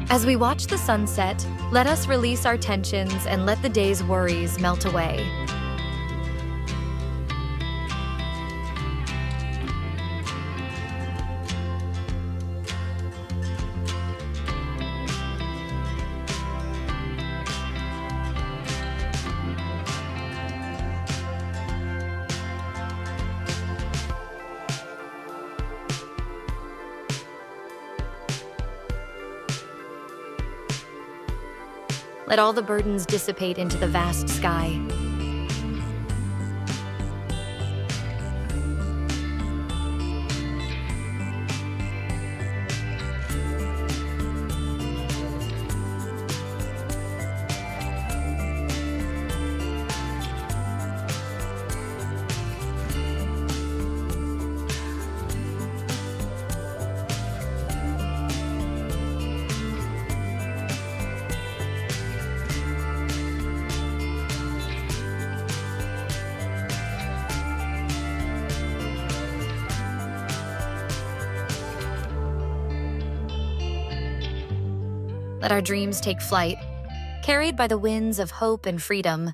As we watch the sunset, let us release our tensions and let the day's worries melt away. Let all the burdens dissipate into the vast sky. Let our dreams take flight, carried by the winds of hope and freedom.